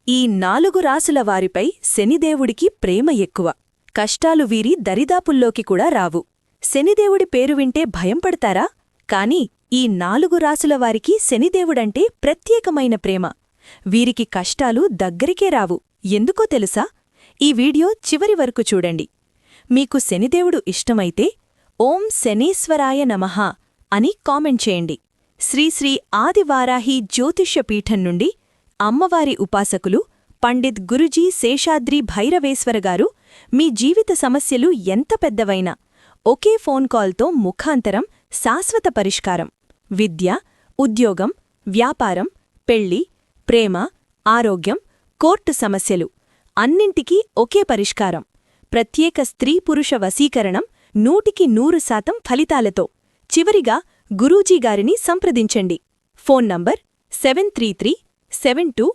ఈ 4 రాసుల వారిపై శనిదేవుడికి ప్రేమ ఎక్కువ. కష్టాలు వీరి దరిదాపుల్లోకి కూడా రావు. శనిదేవుడి పేరు వింటే భయం పడతారా? కాని ఈ 4 రాసుల వారికి శనిదేవుడంటే ప్రత్యేకమైన ప్రేమ. వీరికి కష్టాలు దగ్గరికే రావు. ఎందుకో తెలుసా? ఈ వీడియో చివరి వరకు చూడండి. మీకు శనిదేవుడు ఇష్టమైతే ఓం శనీశ్వరాయ నమః అని కామెంట్ చేయండి. శ్రీ ఆదివారాహి జ్యోతిష్య పీఠం నుండి అమ్మవారి ఉపాసకులు పండిత్ గురుజీ శేషాద్రి భైరవేశ్వరగారు మీ జీవిత సమస్యలు ఎంత పెద్దవైనా ఒకే ఫోన్ కాల్తో ముఖాంతరం శాశ్వత పరిష్కారం. విద్య, ఉద్యోగం, వ్యాపారం, పెళ్లి, ప్రేమ, ఆరోగ్యం, కోర్టు సమస్యలు అన్నింటికీ ఒకే పరిష్కారం. ప్రత్యేక స్త్రీ-పురుష వశీకరణం 100% ఫలితాలతో. చివరిగా గురూజీగారిని సంప్రదించండి. Phone number 73372262